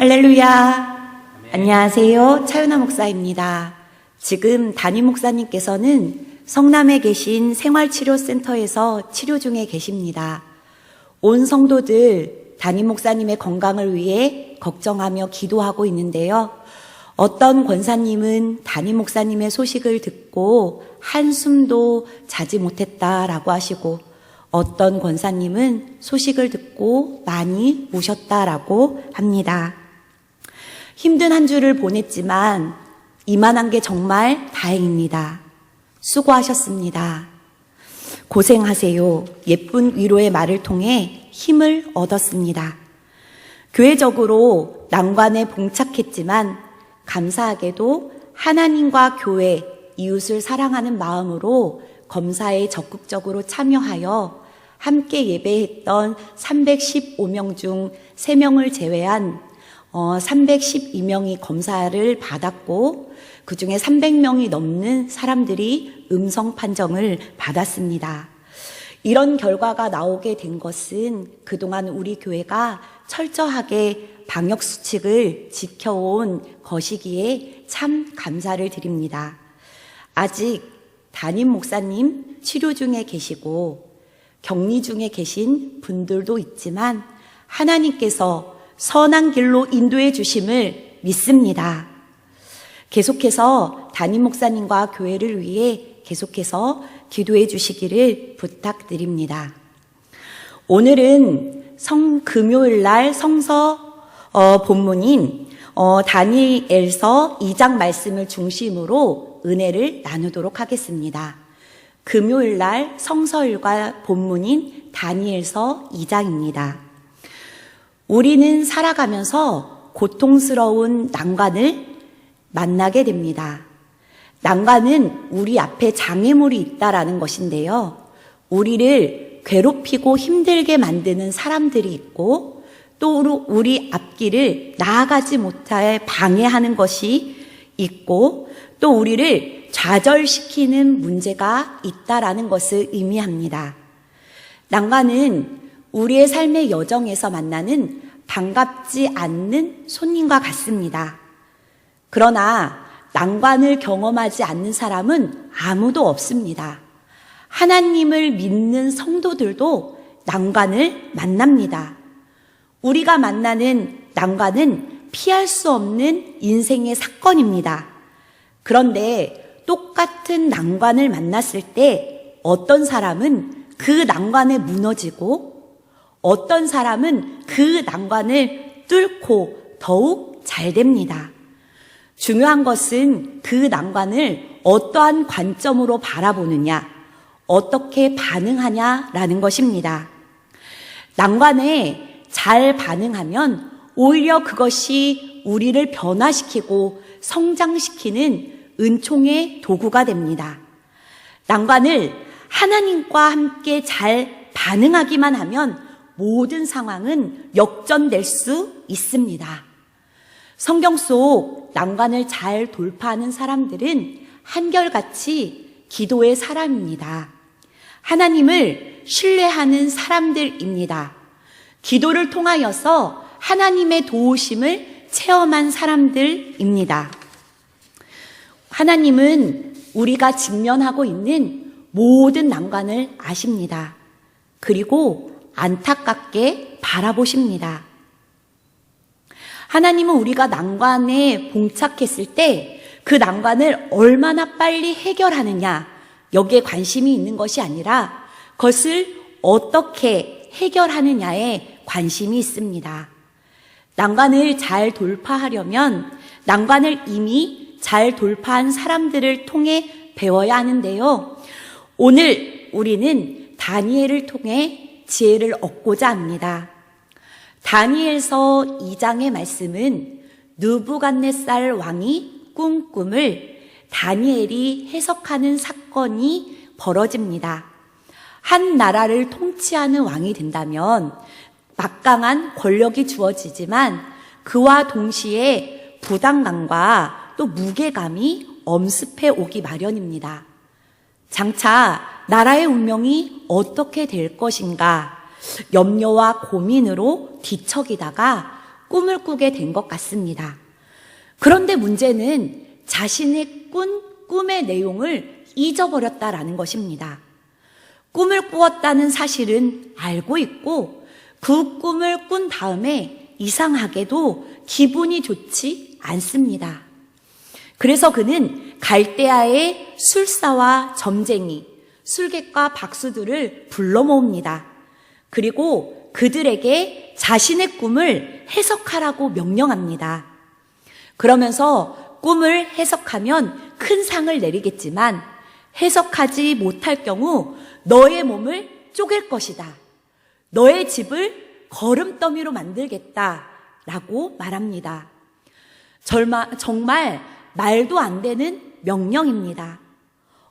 할렐루야. 안녕하세요. 차윤아 목사입니다. 지금 담임 목사님께서는 성남에 계신 생활치료센터에서 치료 중에 계십니다. 온 성도들 담임 목사님의 건강을 위해 걱정하며 기도하고 있는데요. 어떤 권사님은 담임 목사님의 소식을 듣고 한숨도 자지 못했다라고 하시고, 어떤 권사님은 소식을 듣고 많이 우셨다라고 합니다. 힘든 한 주를 보냈지만 이만한 게 정말 다행입니다. 수고하셨습니다. 고생하세요. 예쁜 위로의 말을 통해 힘을 얻었습니다. 교회적으로 난관에 봉착했지만 감사하게도 하나님과 교회, 이웃을 사랑하는 마음으로 검사에 적극적으로 참여하여 함께 예배했던 315명 중 3명을 제외한 312명이 검사를 받았고, 그 중에 300명이 넘는 사람들이 음성 판정을 받았습니다. 이런 결과가 나오게 된 것은 그동안 우리 교회가 철저하게 방역수칙을 지켜온 것이기에 참 감사를 드립니다. 아직 담임 목사님 치료 중에 계시고 격리 중에 계신 분들도 있지만 하나님께서 선한 길로 인도해 주심을 믿습니다. 계속해서 담임 목사님과 교회를 위해 계속해서 기도해 주시기를 부탁드립니다. 오늘은 금요일 날 성서 본문인 다니엘서 2장 말씀을 중심으로 은혜를 나누도록 하겠습니다. 금요일 날 성서일과 본문인 다니엘서 2장입니다. 우리는 살아가면서 고통스러운 난관을 만나게 됩니다. 난관은 우리 앞에 장애물이 있다라는 것인데요. 우리를 괴롭히고 힘들게 만드는 사람들이 있고, 또 우리 앞길을 나아가지 못해 방해하는 것이 있고, 또 우리를 좌절시키는 문제가 있다라는 것을 의미합니다. 난관은 우리의 삶의 여정에서 만나는 반갑지 않는 손님과 같습니다. 그러나 난관을 경험하지 않는 사람은 아무도 없습니다. 하나님을 믿는 성도들도 난관을 만납니다. 우리가 만나는 난관은 피할 수 없는 인생의 사건입니다. 그런데 똑같은 난관을 만났을 때 어떤 사람은 그 난관에 무너지고, 어떤 사람은 그 난관을 뚫고 더욱 잘 됩니다. 중요한 것은 그 난관을 어떠한 관점으로 바라보느냐, 어떻게 반응하냐라는 것입니다. 난관에 잘 반응하면 오히려 그것이 우리를 변화시키고 성장시키는 은총의 도구가 됩니다. 난관을 하나님과 함께 잘 반응하기만 하면 모든 상황은 역전될 수 있습니다. 성경 속 난관을 잘 돌파하는 사람들은 한결같이 기도의 사람입니다. 하나님을 신뢰하는 사람들입니다. 기도를 통하여서 하나님의 도우심을 체험한 사람들입니다. 하나님은 우리가 직면하고 있는 모든 난관을 아십니다. 그리고 안타깝게 바라보십니다. 하나님은 우리가 난관에 봉착했을 때 그 난관을 얼마나 빨리 해결하느냐, 여기에 관심이 있는 것이 아니라 그것을 어떻게 해결하느냐에 관심이 있습니다. 난관을 잘 돌파하려면 난관을 이미 잘 돌파한 사람들을 통해 배워야 하는데요. 오늘 우리는 다니엘을 통해 지혜를 얻고자 합니다. 다니엘서 2장의 말씀은 느부갓네살 왕이 꾼 꿈을 다니엘이 해석하는 사건이 벌어집니다. 한 나라를 통치하는 왕이 된다면 막강한 권력이 주어지지만 그와 동시에 부담감과 또 무게감이 엄습해 오기 마련입니다. 장차 나라의 운명이 어떻게 될 것인가 염려와 고민으로 뒤척이다가 꿈을 꾸게 된 것 같습니다. 그런데 문제는 자신의 꿈의 내용을 잊어버렸다라는 것입니다. 꿈을 꾸었다는 사실은 알고 있고 그 꿈을 꾼 다음에 이상하게도 기분이 좋지 않습니다. 그래서 그는 갈대아의 술사와 점쟁이, 술객과 박수들을 불러 모읍니다. 그리고 그들에게 자신의 꿈을 해석하라고 명령합니다. 그러면서 꿈을 해석하면 큰 상을 내리겠지만 해석하지 못할 경우 너의 몸을 쪼갤 것이다. 너의 집을 거름더미로 만들겠다. 라고 말합니다. 정말 말도 안 되는 명령입니다.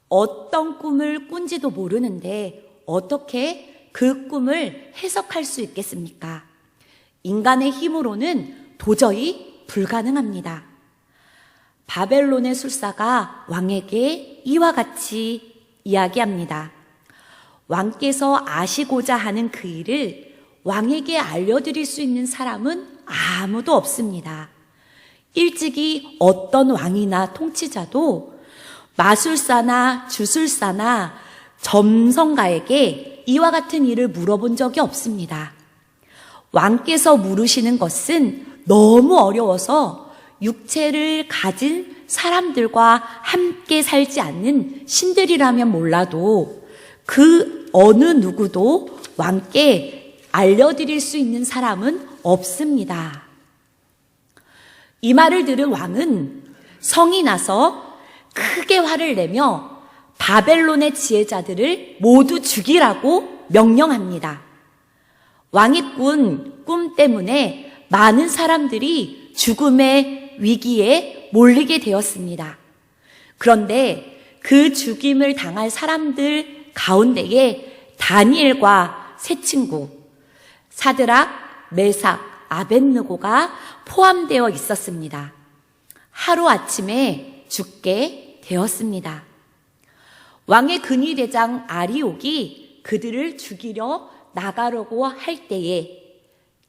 어떤 꿈을 꾼지도 모르는데 어떻게 그 꿈을 해석할 수 있겠습니까? 인간의 힘으로는 도저히 불가능합니다. 바벨론의 술사가 왕에게 이와 같이 이야기합니다. 왕께서 아시고자 하는 그 일을 왕에게 알려드릴 수 있는 사람은 아무도 없습니다. 일찍이 어떤 왕이나 통치자도 마술사나 주술사나 점성가에게 이와 같은 일을 물어본 적이 없습니다. 왕께서 물으시는 것은 너무 어려워서 육체를 가진 사람들과 함께 살지 않는 신들이라면 몰라도 그 어느 누구도 왕께 알려드릴 수 있는 사람은 없습니다. 이 말을 들은 왕은 성이 나서 크게 화를 내며 바벨론의 지혜자들을 모두 죽이라고 명령합니다. 왕이 꾼 꿈 때문에 많은 사람들이 죽음의 위기에 몰리게 되었습니다. 그런데 그 죽임을 당할 사람들 가운데에 다니엘과 세 친구 사드락, 메삭, 아벳느고가 포함되어 있었습니다. 하루아침에 죽게 되었습니다. 왕의 근위대장 아리옥이 그들을 죽이려 나가려고 할 때에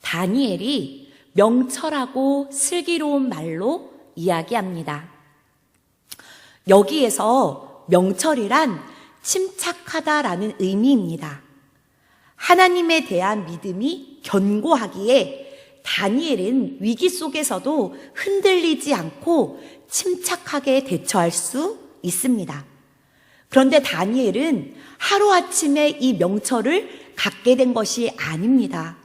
다니엘이 명철하고 슬기로운 말로 이야기합니다. 여기에서 명철이란 침착하다라는 의미입니다. 하나님에 대한 믿음이 견고하기에 다니엘은 위기 속에서도 흔들리지 않고 침착하게 대처할 수 있습니다. 그런데 다니엘은 하루아침에 이 명철을 갖게 된 것이 아닙니다.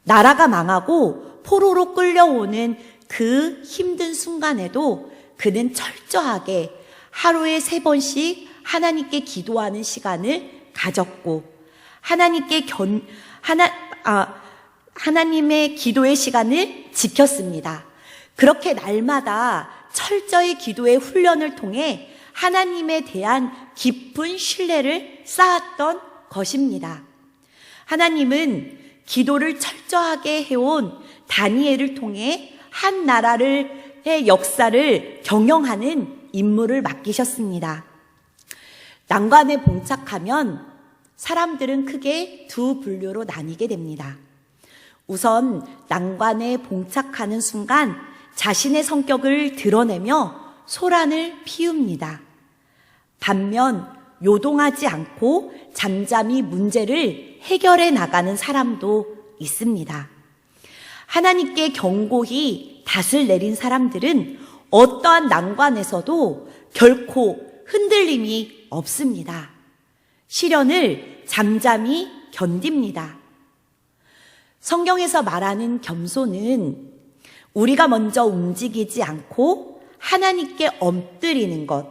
나라가 망하고 포로로 끌려오는 그 힘든 순간에도 그는 철저하게 하루에 3번씩 하나님께 기도하는 시간을 가졌고 하나님의 기도의 시간을 지켰습니다. 그렇게 날마다 철저히 기도의 훈련을 통해 하나님에 대한 깊은 신뢰를 쌓았던 것입니다. 하나님은 기도를 철저하게 해온 다니엘을 통해 한 나라의 역사를 경영하는 임무를 맡기셨습니다. 난관에 봉착하면 사람들은 크게 두 분류로 나뉘게 됩니다. 우선 난관에 봉착하는 순간 자신의 성격을 드러내며 소란을 피웁니다. 반면 요동하지 않고 잠잠히 문제를 해결해 나가는 사람도 있습니다. 하나님께 견고히 닷을 내린 사람들은 어떠한 난관에서도 결코 흔들림이 없습니다. 시련을 잠잠히 견딥니다. 성경에서 말하는 겸손은 우리가 먼저 움직이지 않고 하나님께 엎드리는 것,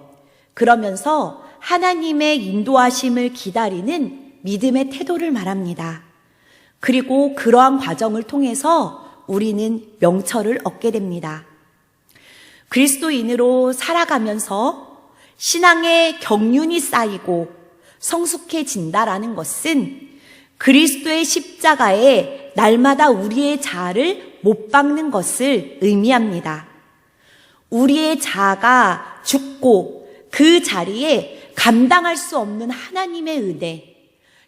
그러면서 하나님의 인도하심을 기다리는 믿음의 태도를 말합니다. 그리고 그러한 과정을 통해서 우리는 명철을 얻게 됩니다. 그리스도인으로 살아가면서 신앙의 경륜이 쌓이고 성숙해진다라는 것은 그리스도의 십자가에 날마다 우리의 자아를 못 박는 것을 의미합니다. 우리의 자아가 죽고 그 자리에 감당할 수 없는 하나님의 은혜,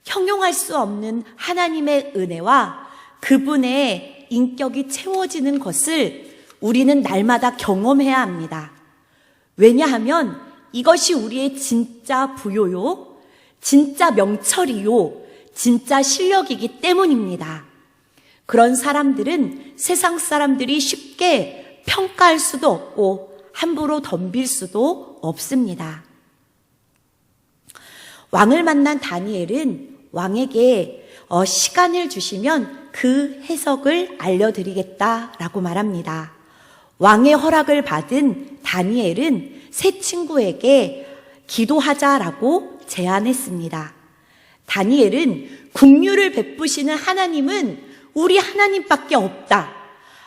형용할 수 없는 하나님의 은혜와 그분의 우리의 인격이 채워지는 것을 우리는 날마다 경험해야 합니다. 왜냐하면 이것이 우리의 진짜 부요요, 진짜 명철이요, 진짜 실력이기 때문입니다. 그런 사람들은 세상 사람들이 쉽게 평가할 수도 없고 함부로 덤빌 수도 없습니다. 왕을 만난 다니엘은 왕에게 시간을 주시면 그 해석을 알려드리겠다라고 말합니다. 왕의 허락을 받은 다니엘은 세 친구에게 기도하자라고 제안했습니다. 다니엘은 긍휼을 베푸시는 하나님은 우리 하나님밖에 없다.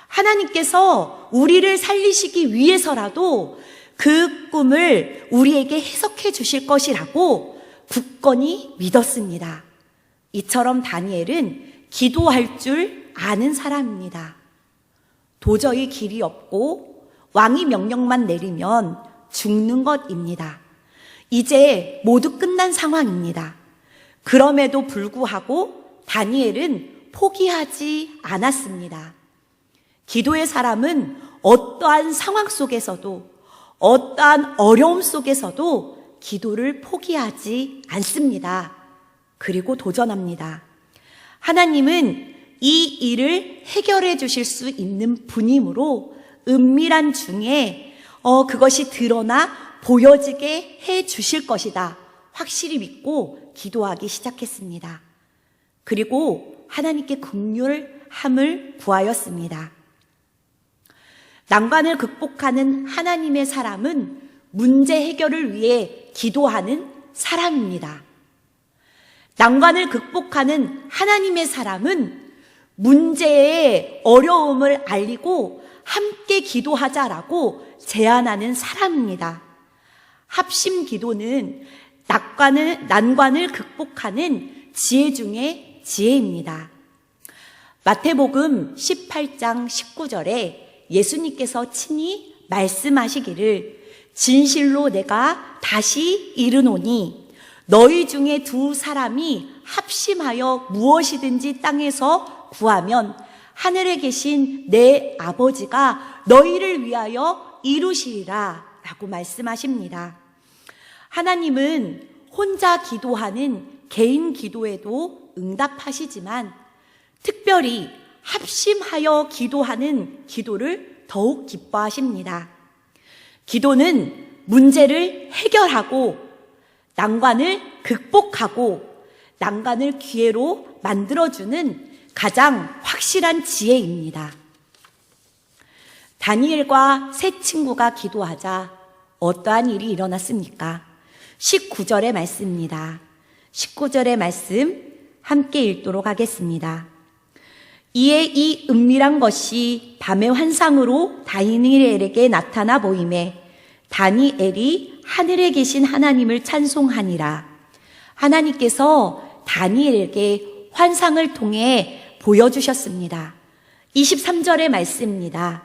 하나님께서 우리를 살리시기 위해서라도 그 꿈을 우리에게 해석해 주실 것이라고 굳건히 믿었습니다. 이처럼 다니엘은 기도할 줄 아는 사람입니다. 도저히 길이 없고 왕이 명령만 내리면 죽는 것입니다. 이제 모두 끝난 상황입니다. 그럼에도 불구하고 다니엘은 포기하지 않았습니다. 기도의 사람은 어떠한 상황 속에서도 어떠한 어려움 속에서도 기도를 포기하지 않습니다. 그리고 도전합니다. 하나님은 이 일을 해결해 주실 수 있는 분이므로 은밀한 중에 그것이 드러나 보여지게 해 주실 것이다. 확실히 믿고 기도하기 시작했습니다. 그리고 하나님께 긍휼함을 구하였습니다. 난관을 극복하는 하나님의 사람은 문제 해결을 위해 기도하는 사람입니다. 난관을 극복하는 하나님의 사람은 문제의 어려움을 알리고 함께 기도하자라고 제안하는 사람입니다. 합심 기도는 난관을 극복하는 지혜 중에 지혜입니다. 마태복음 18장 19절에 예수님께서 친히 말씀하시기를 진실로 내가 다시 이르노니 너희 중에 두 사람이 합심하여 무엇이든지 땅에서 구하면 하늘에 계신 내 아버지가 너희를 위하여 이루시리라 라고 말씀하십니다. 하나님은 혼자 기도하는 개인 기도에도 응답하시지만 특별히 합심하여 기도하는 기도를 더욱 기뻐하십니다. 기도는 문제를 해결하고 난관을 극복하고 난관을 기회로 만들어주는 가장 확실한 지혜입니다. 다니엘과 세 친구가 기도하자 어떠한 일이 일어났습니까? 19절의 말씀입니다. 19절의 말씀 함께 읽도록 하겠습니다. 이에 이 은밀한 것이 밤의 환상으로 다니엘에게 나타나 보이매 다니엘이 하늘에 계신 하나님을 찬송하니라. 하나님께서 다니엘에게 환상을 통해 보여주셨습니다. 23절의 말씀입니다.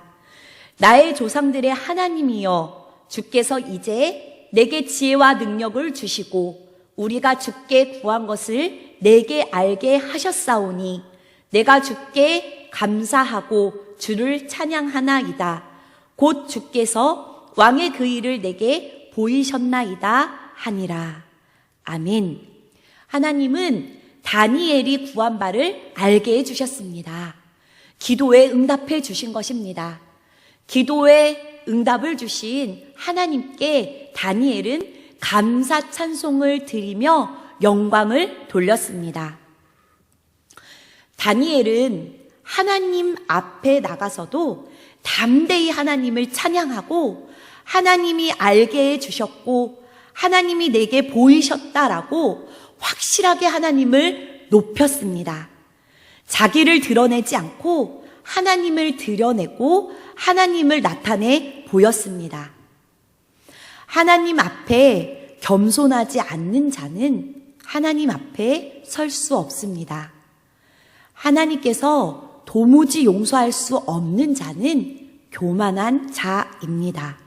나의 조상들의 하나님이여 주께서 이제 내게 지혜와 능력을 주시고 우리가 주께 구한 것을 내게 알게 하셨사오니 내가 주께 감사하고 주를 찬양하나이다. 곧 주께서 왕의 그 일을 내게 보이셨나이다 하니라. 아멘. 하나님은 다니엘이 구한 바를 알게 해주셨습니다. 기도에 응답해 주신 것입니다. 기도에 응답을 주신 하나님께 다니엘은 감사 찬송을 드리며 영광을 돌렸습니다. 다니엘은 하나님 앞에 나가서도 담대히 하나님을 찬양하고 하나님이 알게 해주셨고 하나님이 내게 보이셨다라고 확실하게 하나님을 높였습니다. 자기를 드러내지 않고 하나님을 드러내고 하나님을 나타내 보였습니다. 하나님 앞에 겸손하지 않는 자는 하나님 앞에 설 수 없습니다. 하나님께서 도무지 용서할 수 없는 자는 교만한 자입니다.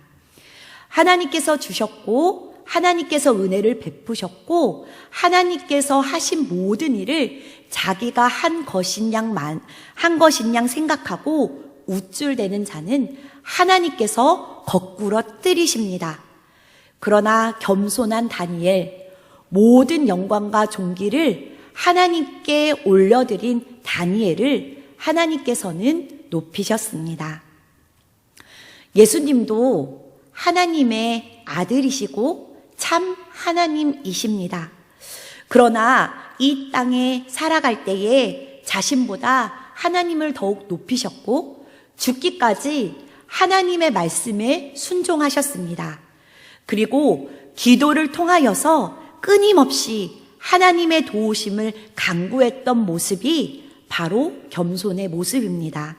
하나님께서 주셨고 하나님께서 은혜를 베푸셨고 하나님께서 하신 모든 일을 자기가 한 것인 양 생각하고 우쭐대는 자는 하나님께서 거꾸로 때리십니다. 그러나 겸손한 다니엘, 모든 영광과 존귀를 하나님께 올려드린 다니엘을 하나님께서는 높이셨습니다. 예수님도 하나님의 아들이시고 참 하나님이십니다. 그러나 이 땅에 살아갈 때에 자신보다 하나님을 더욱 높이셨고 죽기까지 하나님의 말씀에 순종하셨습니다. 그리고 기도를 통하여서 끊임없이 하나님의 도우심을 간구했던 모습이 바로 겸손의 모습입니다.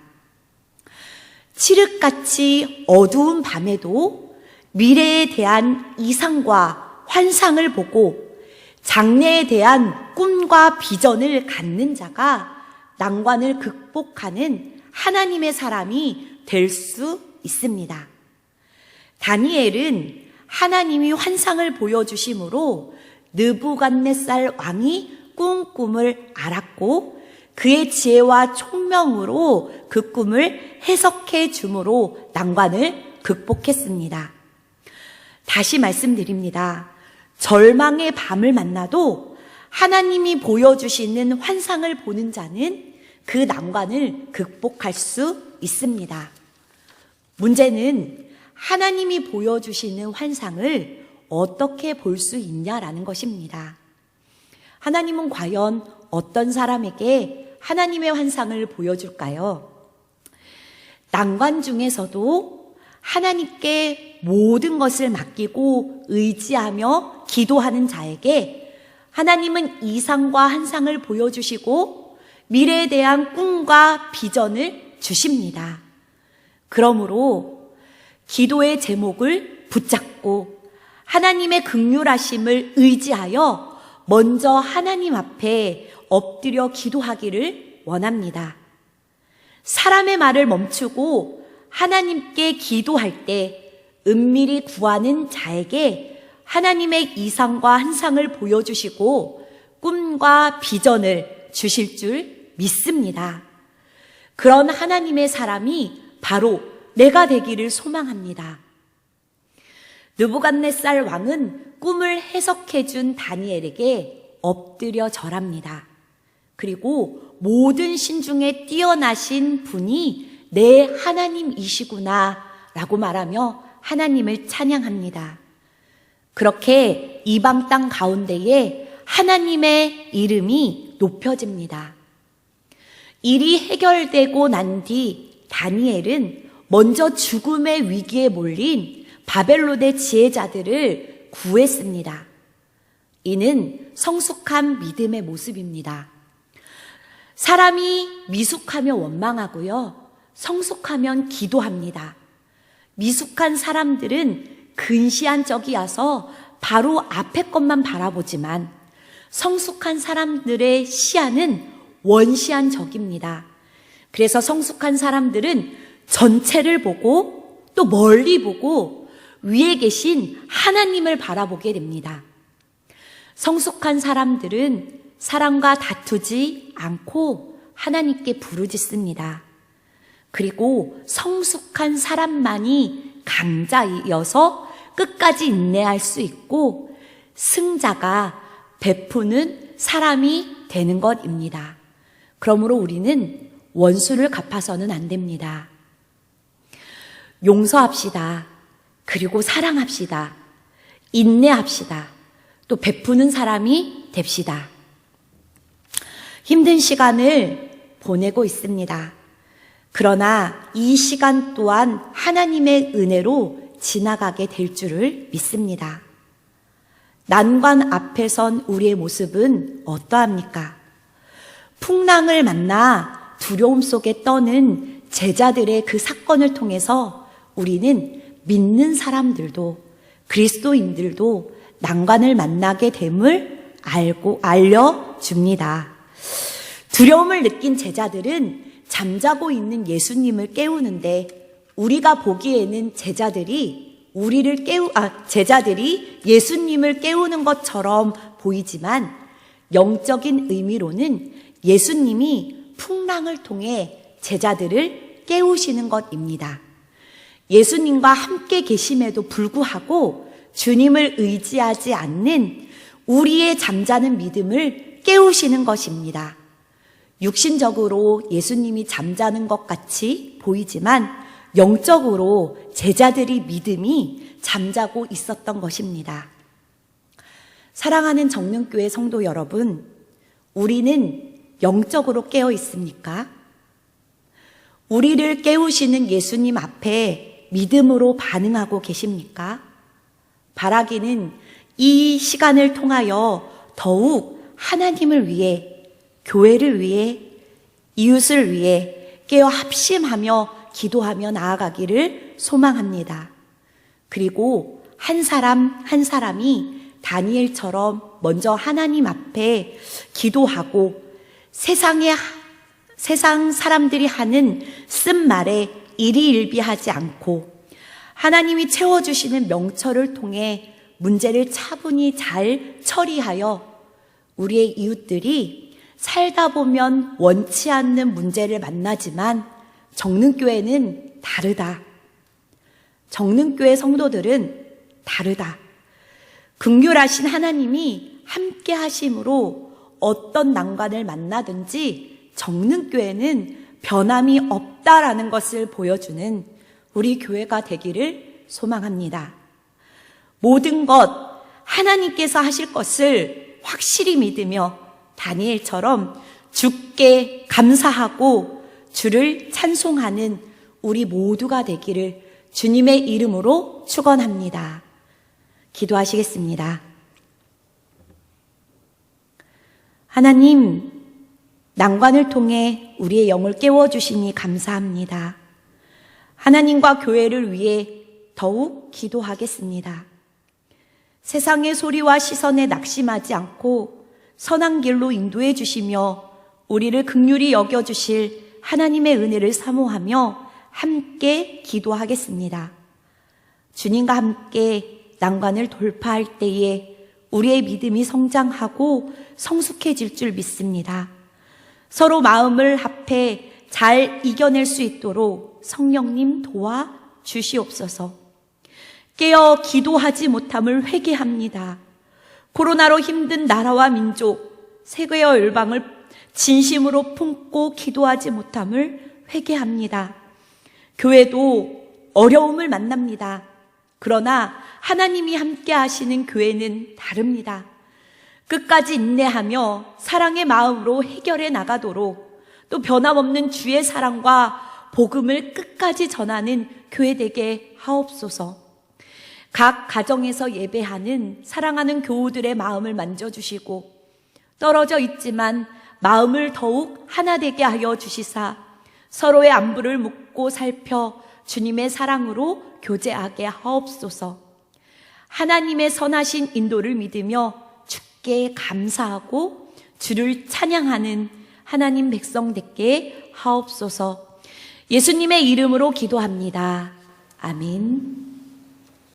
칠흑같이 어두운 밤에도 미래에 대한 이상과 환상을 보고 장래에 대한 꿈과 비전을 갖는 자가 난관을 극복하는 하나님의 사람이 될 수 있습니다. 다니엘은 하나님이 환상을 보여주심으로 느부갓네살 왕이 꿈을 알았고 그의 지혜와 총명으로 그 꿈을 해석해 줌으로 난관을 극복했습니다. 다시 말씀드립니다. 절망의 밤을 만나도 하나님이 보여주시는 환상을 보는 자는 그 난관을 극복할 수 있습니다. 문제는 하나님이 보여주시는 환상을 어떻게 볼 수 있냐라는 것입니다. 하나님은 과연 어떤 사람에게 하나님의 환상을 보여줄까요? 난관 중에서도 하나님께 모든 것을 맡기고 의지하며 기도하는 자에게 하나님은 이상과 환상을 보여주시고 미래에 대한 꿈과 비전을 주십니다. 그러므로 기도의 제목을 붙잡고 하나님의 긍휼하심을 의지하여 먼저 하나님 앞에 엎드려 기도하기를 원합니다. 사람의 말을 멈추고 하나님께 기도할 때 은밀히 구하는 자에게 하나님의 이상과 환상을 보여주시고 꿈과 비전을 주실 줄 믿습니다. 그런 하나님의 사람이 바로 내가 되기를 소망합니다. 느부갓네살 왕은 꿈을 해석해준 다니엘에게 엎드려 절합니다. 그리고 모든 신 중에 뛰어나신 분이 내 하나님이시구나 라고 말하며 하나님을 찬양합니다. 그렇게 이방 땅 가운데에 하나님의 이름이 높여집니다. 일이 해결되고 난 뒤 다니엘은 먼저 죽음의 위기에 몰린 바벨론의 지혜자들을 구했습니다. 이는 성숙한 믿음의 모습입니다. 사람이 미숙하면 원망하고요. 성숙하면 기도합니다. 미숙한 사람들은 근시한 적이어서 바로 앞의 것만 바라보지만 성숙한 사람들의 시야는 원시한 적입니다. 그래서 성숙한 사람들은 전체를 보고 또 멀리 보고 위에 계신 하나님을 바라보게 됩니다. 성숙한 사람들은 사람과 다투지 않고 하나님께 부르짖습니다. 그리고 성숙한 사람만이 강자이어서 끝까지 인내할 수 있고 승자가 베푸는 사람이 되는 것입니다. 그러므로 우리는 원수를 갚아서는 안 됩니다. 용서합시다. 그리고 사랑합시다. 인내합시다. 또 베푸는 사람이 됩시다. 힘든 시간을 보내고 있습니다. 그러나 이 시간 또한 하나님의 은혜로 지나가게 될 줄을 믿습니다. 난관 앞에 선 우리의 모습은 어떠합니까? 풍랑을 만나 두려움 속에 떠는 제자들의 그 사건을 통해서 우리는 믿는 사람들도 그리스도인들도 난관을 만나게 됨을 알려줍니다. 두려움을 느낀 제자들은 잠자고 있는 예수님을 깨우는데 우리가 보기에는 제자들이 제자들이 예수님을 깨우는 것처럼 보이지만 영적인 의미로는 예수님이 풍랑을 통해 제자들을 깨우시는 것입니다. 예수님과 함께 계심에도 불구하고 주님을 의지하지 않는 우리의 잠자는 믿음을 깨우시는 것입니다. 육신적으로 예수님이 잠자는 것 같이 보이지만 영적으로 제자들의 믿음이 잠자고 있었던 것입니다. 사랑하는 정릉교회 성도 여러분, 우리는 영적으로 깨어 있습니까? 우리를 깨우시는 예수님 앞에 믿음으로 반응하고 계십니까? 바라기는 이 시간을 통하여 더욱 하나님을 위해, 교회를 위해, 이웃을 위해 깨어 합심하며 기도하며 나아가기를 소망합니다. 그리고 한 사람 한 사람이 다니엘처럼 먼저 하나님 앞에 기도하고 세상 사람들이 하는 쓴 말에 일희일비하지 않고 하나님이 채워주시는 명철을 통해 문제를 차분히 잘 처리하여 우리의 이웃들이 살다 보면 원치 않는 문제를 만나지만 정릉교회는 다르다. 정릉교회 성도들은 다르다. 긍휼하신 하나님이 함께 하심으로 어떤 난관을 만나든지 정릉교회는 변함이 없다라는 것을 보여주는 우리 교회가 되기를 소망합니다. 모든 것 하나님께서 하실 것을 확실히 믿으며 다니엘처럼 주께 감사하고 주를 찬송하는 우리 모두가 되기를 주님의 이름으로 축원합니다. 기도하시겠습니다. 하나님, 난관을 통해 우리의 영을 깨워주시니 감사합니다. 하나님과 교회를 위해 더욱 기도하겠습니다. 세상의 소리와 시선에 낙심하지 않고 선한 길로 인도해 주시며 우리를 긍휼히 여겨주실 하나님의 은혜를 사모하며 함께 기도하겠습니다. 주님과 함께 난관을 돌파할 때에 우리의 믿음이 성장하고 성숙해질 줄 믿습니다. 서로 마음을 합해 잘 이겨낼 수 있도록 성령님 도와 주시옵소서. 깨어 기도하지 못함을 회개합니다. 코로나로 힘든 나라와 민족, 세계와 열방을 진심으로 품고 기도하지 못함을 회개합니다. 교회도 어려움을 만납니다. 그러나 하나님이 함께 하시는 교회는 다릅니다. 끝까지 인내하며 사랑의 마음으로 해결해 나가도록 또 변함없는 주의 사랑과 복음을 끝까지 전하는 교회 되게 하옵소서. 각 가정에서 예배하는 사랑하는 교우들의 마음을 만져주시고 떨어져 있지만 마음을 더욱 하나 되게 하여 주시사 서로의 안부를 묻고 살펴 주님의 사랑으로 교제하게 하옵소서. 하나님의 선하신 인도를 믿으며 주께 감사하고 주를 찬양하는 하나님 백성 되게 하옵소서. 예수님의 이름으로 기도합니다. 아멘.